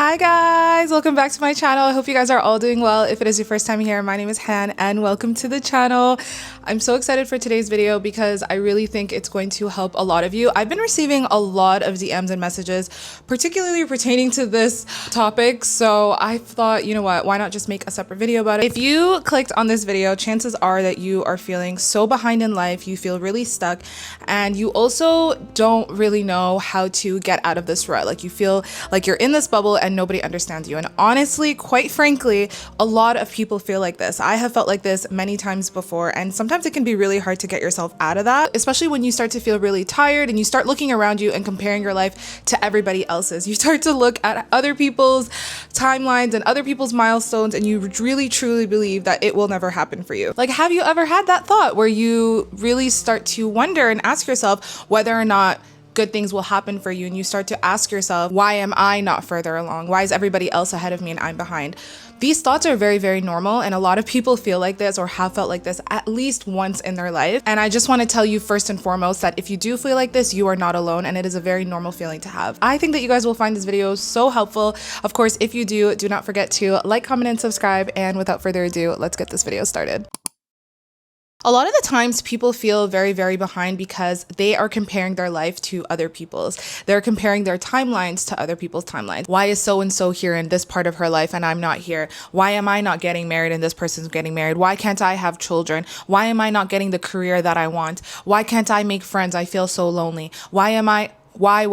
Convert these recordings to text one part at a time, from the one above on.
Hi guys, welcome back to my channel. I hope you guys are all doing well. If it is your first time here, my name is Han and welcome to the channel. I'm so excited for today's video because I really think it's going to help a lot of you. I've been receiving a lot of DMs and messages, particularly pertaining to this topic. So I thought, you know what, why not just make a separate video about it? If you clicked on this video, chances are that you are feeling so behind in life, you feel really stuck, and you also don't really know how to get out of this rut. Like you feel like you're in this bubble and nobody understands you. And honestly, quite frankly, a lot of people feel like this. I have felt like this many times before, and sometimes it can be really hard to get yourself out of that, especially when you start to feel really tired and you start looking around you and comparing your life to everybody else's. You start to look at other people's timelines and other people's milestones, and you really truly believe that it will never happen for you. Like, have you ever had that thought where you really start to wonder and ask yourself whether or not good things will happen for you, and you start to ask yourself, why am I not further along? Why is everybody else ahead of me and I'm behind? These thoughts are very, very normal, and a lot of people feel like this or have felt like this at least once in their life. And I just want to tell you first and foremost that if you do feel like this, you are not alone, and it is a very normal feeling to have. I think that you guys will find this video so helpful. Of course, if you do not forget to like, comment, and subscribe. And without further ado, let's get this video started. A lot of the times people feel very, very behind because they are comparing their life to other people's. They're comparing their timelines to other people's timelines. Why is so-and-so here in this part of her life and I'm not here? Why am I not getting married and this person's getting married? Why can't I have children? Why am I not getting the career that I want? Why can't I make friends? I feel so lonely. Why am I... Why?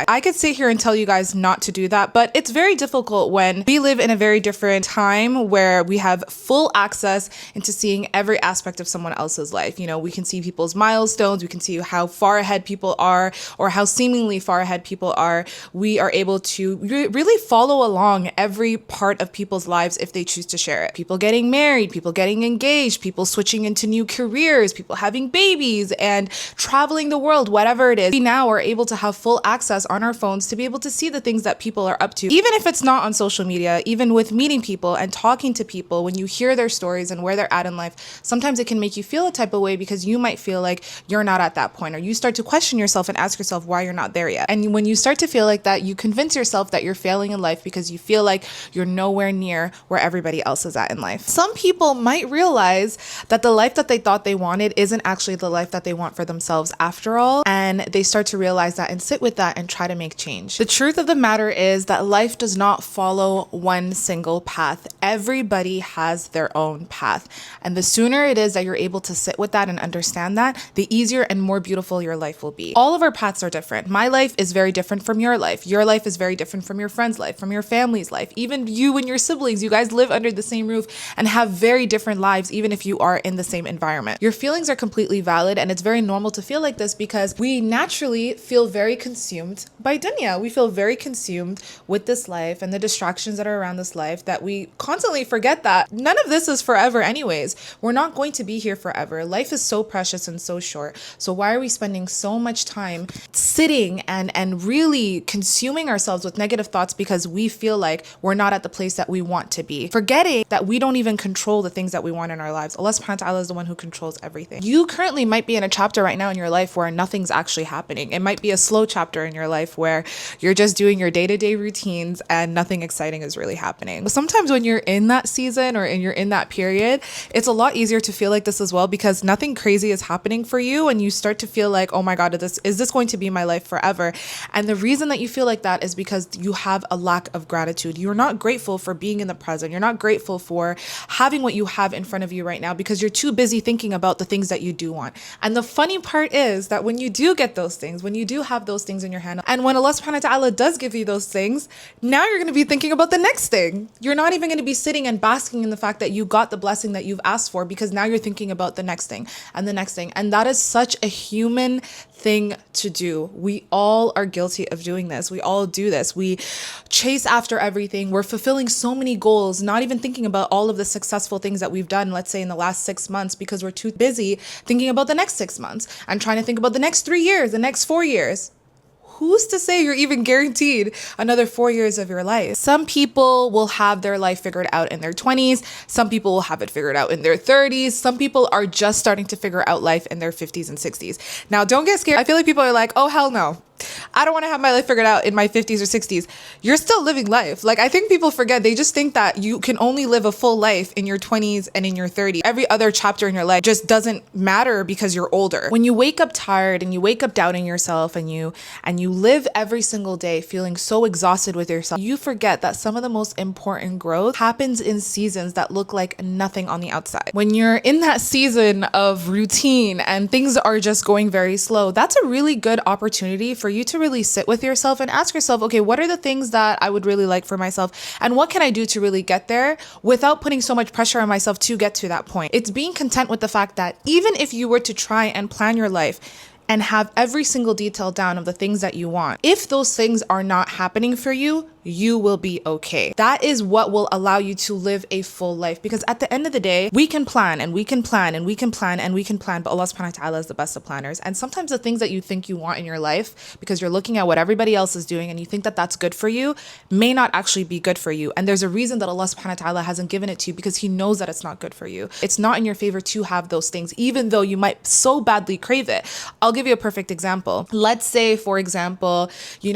I could sit here and tell you guys not to do that, but it's very difficult when we live in a very different time where we have full access into seeing every aspect of someone else's life. You know, we can see people's milestones, we can see how far ahead people are or how seemingly far ahead people are. We are able to really follow along every part of people's lives if they choose to share it. People getting married, people getting engaged, people switching into new careers, people having babies and traveling the world, whatever it is. We now are able to have full access on our phones to be able to see the things that people are up to, even if it's not on social media. Even with meeting people and talking to people, when you hear their stories and where they're at in life, sometimes it can make you feel a type of way because you might feel like you're not at that point, or you start to question yourself and ask yourself why you're not there yet. And when you start to feel like that, you convince yourself that you're failing in life because you feel like you're nowhere near where everybody else is at in life. Some people might realize that the life that they thought they wanted isn't actually the life that they want for themselves after all, and they start to realize that and sit with that and try to make change. The truth of the matter is that life does not follow one single path. Everybody has their own path. And the sooner it is that you're able to sit with that and understand that, the easier and more beautiful your life will be. All of our paths are different. My life is very different from your life. Your life is very different from your friend's life, from your family's life. Even you and your siblings, you guys live under the same roof and have very different lives, even if you are in the same environment. Your feelings are completely valid, and it's very normal to feel like this because we naturally feel very consumed by dunya. We feel very consumed with this life and the distractions that are around this life that we constantly forget that none of this is forever anyways. We're not going to be here forever. Life is so precious and so short. So why are we spending so much time sitting and really consuming ourselves with negative thoughts because we feel like we're not at the place that we want to be, forgetting that we don't even control the things that we want in our lives. Allah subhanahu wa ta'ala is the one who controls everything. You currently might be in a chapter right now in your life where nothing's actually happening. It might be a slow chapter in your life where you're just doing your day-to-day routines and nothing exciting is really happening. But sometimes when you're in that season or you're in that period, it's a lot easier to feel like this as well because nothing crazy is happening for you, and you start to feel like, oh my God, is this going to be my life forever? And the reason that you feel like that is because you have a lack of gratitude. You're not grateful for being in the present. You're not grateful for having what you have in front of you right now because you're too busy thinking about the things that you do want. And the funny part is that when you do get those things, when you do have those things in your hand, and when Allah subhanahu wa ta'ala does give you those things, now you're going to be thinking about the next thing. You're not even going to be sitting and basking in the fact that you got the blessing that you've asked for, because now you're thinking about the next thing and the next thing. And that is such a human thing to do. We all are guilty of doing this. We all do this. We chase after everything. We're fulfilling so many goals, not even thinking about all of the successful things that we've done, let's say in the last 6 months, because we're too busy thinking about the next 6 months and trying to think about the next 3 years, the next 4 years. Who's to say you're even guaranteed another 4 years of your life? Some people will have their life figured out in their 20s. Some people will have it figured out in their 30s. Some people are just starting to figure out life in their 50s and 60s. Now, don't get scared. I feel like people are like, oh, hell no. I don't want to have my life figured out in my 50s or 60s. You're still living life. Like, I think people forget, they just think that you can only live a full life in your 20s and in your 30s. Every other chapter in your life just doesn't matter because you're older. When you wake up tired and you wake up doubting yourself and you live every single day feeling so exhausted with yourself, you forget that some of the most important growth happens in seasons that look like nothing on the outside. When you're in that season of routine and things are just going very slow, that's a really good opportunity for you to really sit with yourself and ask yourself, okay, what are the things that I would really like for myself? And what can I do to really get there without putting so much pressure on myself to get to that point? It's being content with the fact that even if you were to try and plan your life and have every single detail down of the things that you want, if those things are not happening for you, you will be okay. That is what will allow you to live a full life. Because at the end of the day, we can plan and we can plan and we can plan and we can plan, but Allah subhanahu wa ta'ala is the best of planners. And sometimes the things that you think you want in your life, because you're looking at what everybody else is doing and you think that that's good for you, may not actually be good for you. And there's a reason that Allah subhanahu wa ta'ala hasn't given it to you, because He knows that it's not good for you. It's not in your favor to have those things, even though you might so badly crave it. I'll give you a perfect example. Let's say, for example, you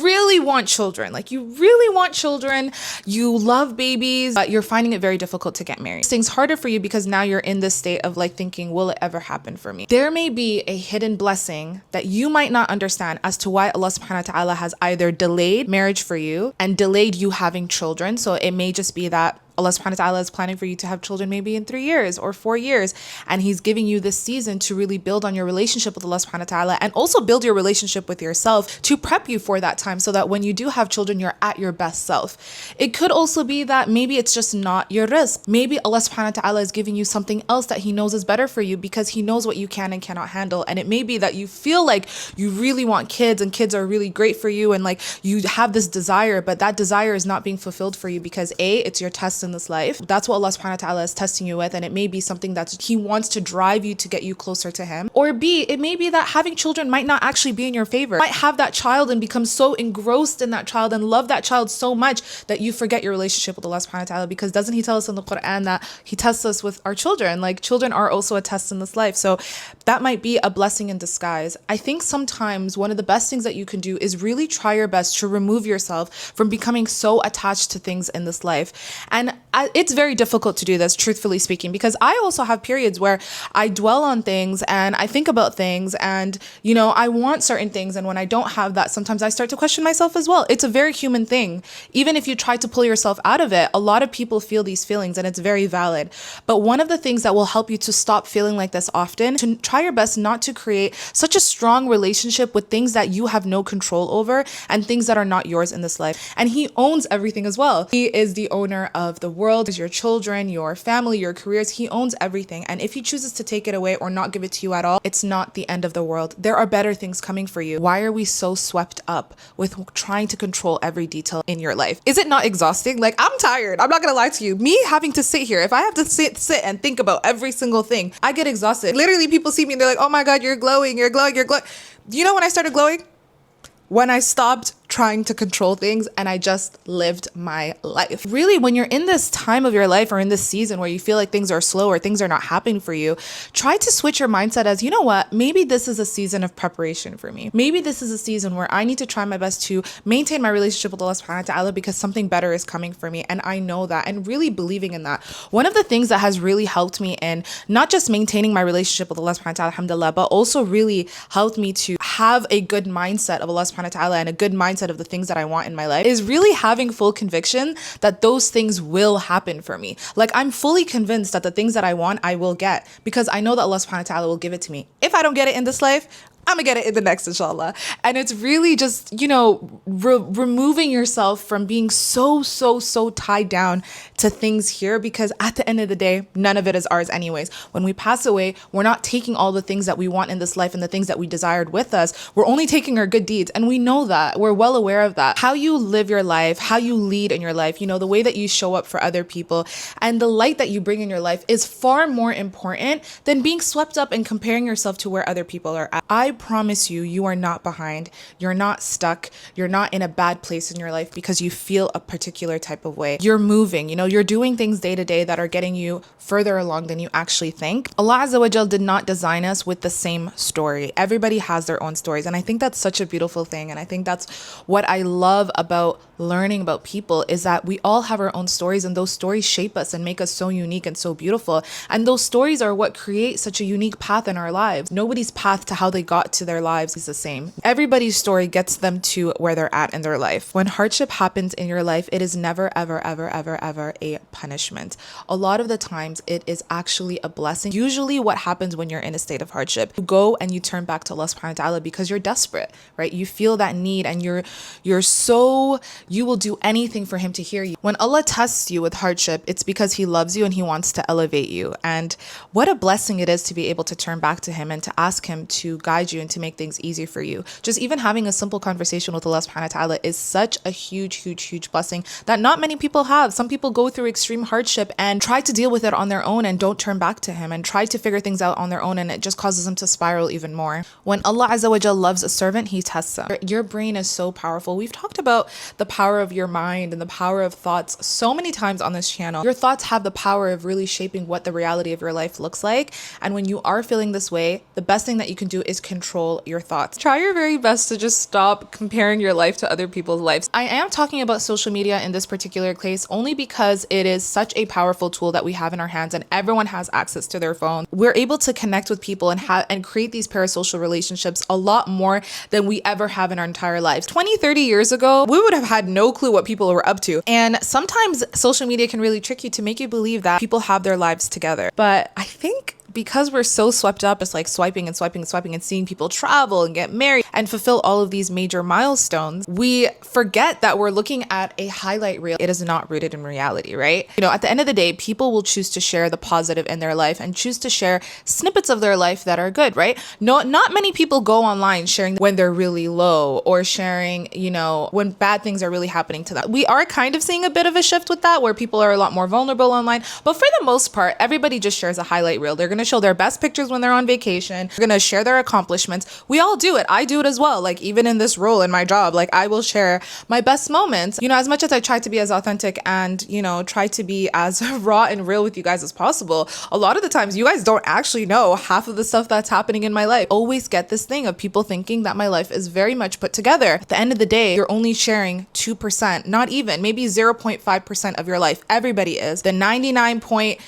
really want children. Like, you really want children, you love babies, but you're finding it very difficult to get married. Things harder for you because now you're in this state of like thinking, will it ever happen for me? There may be a hidden blessing that you might not understand as to why Allah subhanahu wa ta'ala has either delayed marriage for you and delayed you having children. So it may just be that Allah subhanahu wa ta'ala is planning for you to have children maybe in 3 years or 4 years. And He's giving you this season to really build on your relationship with Allah subhanahu wa ta'ala and also build your relationship with yourself to prep you for that time, so that when you do have children, you're at your best self. It could also be that maybe it's just not your risk. Maybe Allah subhanahu wa ta'ala is giving you something else that He knows is better for you, because He knows what you can and cannot handle. And it may be that you feel like you really want kids and kids are really great for you and like you have this desire, but that desire is not being fulfilled for you because A, it's your test in this life. That's what Allah subhanahu wa ta'ala is testing you with, and it may be something that He wants to drive you to get you closer to Him. Or B, it may be that having children might not actually be in your favor. You might have that child and become so engrossed in that child and love that child so much that you forget your relationship with Allah subhanahu wa ta'ala, because doesn't He tell us in the Quran that He tests us with our children? Like, children are also a test in this life. So that might be a blessing in disguise. I think sometimes one of the best things that you can do is really try your best to remove yourself from becoming so attached to things in this life. And it's very difficult to do this, truthfully speaking, because I also have periods where I dwell on things and I think about things and, I want certain things. And when I don't have that, sometimes I start to question myself as well. It's a very human thing. Even if you try to pull yourself out of it, a lot of people feel these feelings and it's very valid. But one of the things that will help you to stop feeling like this often, to try your best not to create such a strong relationship with things that you have no control over and things that are not yours in this life. And He owns everything as well. He is the owner of the world, your children, your family, your careers. He owns everything. And if He chooses to take it away or not give it to you at all, it's not the end of the world. There are better things coming for you. Why are we so swept up with trying to control every detail in your life? Is it not exhausting? Like, I'm tired. I'm not gonna lie to you. Me having to sit here, if I have to sit and think about every single thing, I get exhausted. Literally, people see me and they're like, oh my God, you're glowing, you're glowing, you're glowing. Do you know when I started glowing? When I stopped trying to control things and I just lived my life. Really, when you're in this time of your life or in this season where you feel like things are slow or things are not happening for you, try to switch your mindset as, you know what, maybe this is a season of preparation for me. Maybe this is a season where I need to try my best to maintain my relationship with Allah subhanahu wa ta'ala because something better is coming for me. And I know that, and really believing in that. One of the things that has really helped me in not just maintaining my relationship with Allah subhanahu wa ta'ala, alhamdulillah, but also really helped me to have a good mindset of Allah subhanahu wa ta'ala and a good mindset of the things that I want in my life is really having full conviction that those things will happen for me. Like, I'm fully convinced that the things that I want, I will get, because I know that Allah subhanahu wa ta'ala will give it to me. If I don't get it in this life, I'm gonna get it in the next, inshallah. And it's really just, removing yourself from being so tied down to things here, because at the end of the day, none of it is ours anyways. When we pass away, we're not taking all the things that we want in this life and the things that we desired with us. We're only taking our good deeds. And we know that. We're well aware of that. How you live your life, how you lead in your life, the way that you show up for other people and the light that you bring in your life is far more important than being swept up and comparing yourself to where other people are at. I promise you, you are not behind. You're not stuck. You're not in a bad place in your life because you feel a particular type of way. You're moving, you're doing things day to day that are getting you further along than you actually think. Allah Azza wa Jal did not design us with the same story. Everybody has their own stories. And I think that's such a beautiful thing. And I think that's what I love about learning about people, is that we all have our own stories, and those stories shape us and make us so unique and so beautiful. And those stories are what create such a unique path in our lives. Nobody's path to how they got to their lives is the same. Everybody's story gets them to where they're at in their life. When hardship happens in your life, it is never, ever, ever, ever, ever a punishment. A lot of the times it is actually a blessing. Usually what happens when you're in a state of hardship, you go and you turn back to Allah subhanahu wa ta'ala because you're desperate, right? You feel that need, and you will do anything for him to hear you. When Allah tests you with hardship, it's because he loves you and he wants to elevate you. And what a blessing it is to be able to turn back to him and to ask him to guide you and to make things easier for you. Just even having a simple conversation with Allah subhanahu wa ta'ala is such a huge, huge, huge blessing that not many people have. Some people go through extreme hardship and try to deal with it on their own and don't turn back to him and try to figure things out on their own, and it just causes them to spiral even more. When Allah Azza wa Jal loves a servant, he tests them. Your brain is so powerful. We've talked about the power of your mind and the power of thoughts so many times on this channel. Your thoughts have the power of really shaping what the reality of your life looks like. And when you are feeling this way, the best thing that you can do is control your thoughts. Try your very best to just stop comparing your life to other people's lives. I am talking about social media in this particular case only because it is such a powerful tool that we have in our hands, and everyone has access to their phone. We're able to connect with people and create these parasocial relationships a lot more than we ever have in our entire lives. 20, 30 years ago, we would have had no clue what people were up to. And sometimes social media can really trick you to make you believe that people have their lives together. But I think because we're so swept up, it's like swiping and swiping and swiping and seeing people travel and get married and fulfill all of these major milestones, we forget that we're looking at a highlight reel. It is not rooted in reality, right? At the end of the day, people will choose to share the positive in their life and choose to share snippets of their life that are good, right? No, not many people go online sharing when they're really low or sharing, when bad things are really happening to them. We are kind of seeing a bit of a shift with that, where people are a lot more vulnerable online, but for the most part, everybody just shares a highlight reel. They're going to show their best pictures when they're on vacation. They're going to share their accomplishments. We all do it. I do it as well. Like, even in this role in my job, like, I will share my best moments. As much as I try to be as authentic and, try to be as raw and real with you guys as possible, a lot of the times you guys don't actually know half of the stuff that's happening in my life. I always get this thing of people thinking that my life is very much put together. At the end of the day, you're only sharing 2%, not even, maybe 0.5% of your life. Everybody is. The 99.5%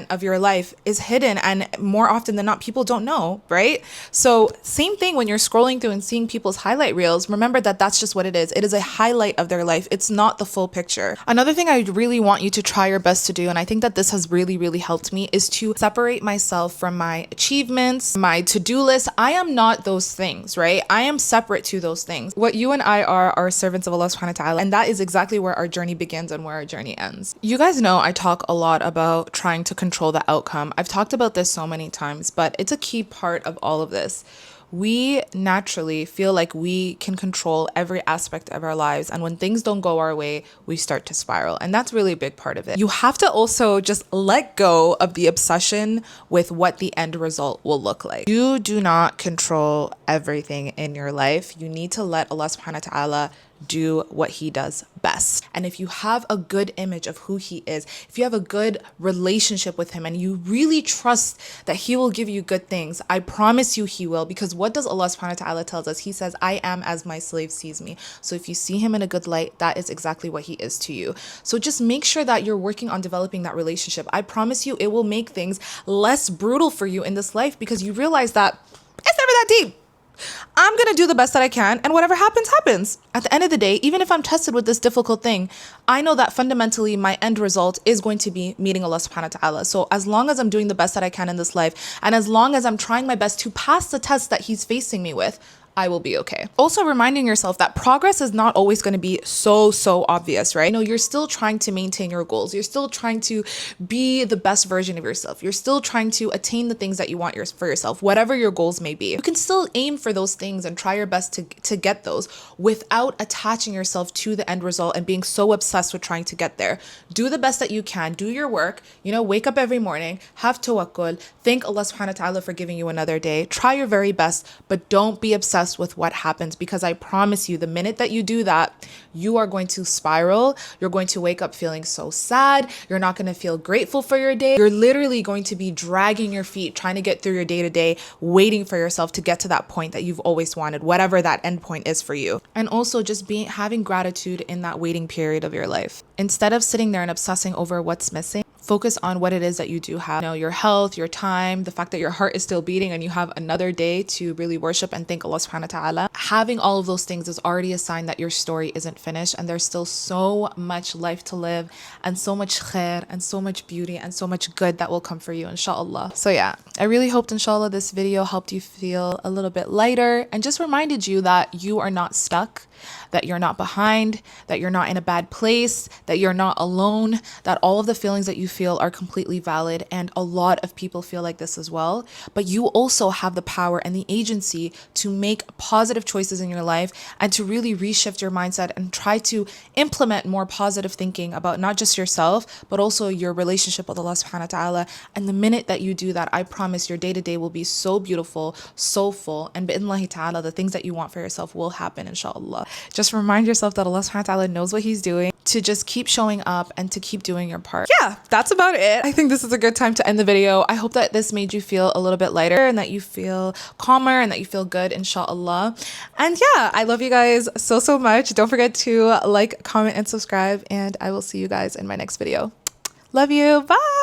of your life is hidden, and more often than not, people don't know, right? So same thing when you're scrolling through and seeing people's highlight reels, remember that that's just what it is. It is a highlight of their life. It's not the full picture. Another thing I really want you to try your best to do, and I think that this has really, really helped me, is to separate myself from my achievements, my to-do list. I am not those things, right? I am separate to those things. What you and I are servants of Allah subhanahu wa ta'ala, and that is exactly where our journey begins and where our journey ends. You guys know I talk a lot about trying to control the outcome. I've talked about this so many times, but it's a key part of all of this. We naturally feel like we can control every aspect of our lives, and when things don't go our way, we start to spiral, and that's really a big part of it. You have to also just let go of the obsession with what the end result will look like. You do not control everything in your life. You need to let Allah subhanahu wa ta'ala do what he does best. And if you have a good image of who he is, if you have a good relationship with him and you really trust that he will give you good things, I promise you he will, because what does Allah subhanahu wa ta'ala tells us? He says, I am as my slave sees me. So if you see him in a good light, that is exactly what he is to you. So just make sure that you're working on developing that relationship. I promise you it will make things less brutal for you in this life, because you realize that it's never that deep. I'm going to do the best that I can, and whatever happens, happens. At the end of the day, even if I'm tested with this difficult thing, I know that fundamentally my end result is going to be meeting Allah subhanahu wa ta'ala. So as long as I'm doing the best that I can in this life, and as long as I'm trying my best to pass the test that he's facing me with, I will be okay. Also reminding yourself that progress is not always going to be so obvious, right? You know, you're still trying to maintain your goals. You're still trying to be the best version of yourself. You're still trying to attain the things that you want for yourself, whatever your goals may be. You can still aim for those things and try your best to get those without attaching yourself to the end result and being so obsessed with trying to get there. Do the best that you can. Do your work. You know, wake up every morning, have tawakkul, thank Allah subhanahu wa ta'ala for giving you another day. Try your very best, but don't be obsessed with what happens, because I promise you, the minute that you do that, you are going to spiral. You're going to wake up feeling so sad. You're not going to feel grateful for your day. You're literally going to be dragging your feet, trying to get through your day to day, waiting for yourself to get to that point that you've always wanted, whatever that end point is for you. And also just having gratitude in that waiting period of your life. Instead of sitting there and obsessing over what's missing, focus on what it is that you do have. You know, your health, your time, the fact that your heart is still beating and you have another day to really worship and thank Allah subhanahu wa ta'ala. Having all of those things is already a sign that your story isn't finished and there's still so much life to live and so much khair and so much beauty and so much good that will come for you, inshallah. So yeah, I really hoped, inshallah, this video helped you feel a little bit lighter and just reminded you that you are not stuck, that you're not behind, that you're not in a bad place, that you're not alone, that all of the feelings that you feel are completely valid. And a lot of people feel like this as well. But you also have the power and the agency to make positive choices in your life and to really reshift your mindset and try to implement more positive thinking about not just yourself, but also your relationship with Allah subhanahu wa ta'ala. And the minute that you do that, I promise your day-to-day will be so beautiful, so full. And bi'idhnillahi ta'ala, the things that you want for yourself will happen, inshallah. Just remind yourself that Allah subhanahu wa ta'ala knows what he's doing, to just keep showing up and to keep doing your part. Yeah, that's about it. I think this is a good time to end the video. I hope that this made you feel a little bit lighter and that you feel calmer and that you feel good, inshallah. And yeah, I love you guys so much. Don't forget to like, comment, and subscribe, and I will see you guys in my next video. Love you. Bye.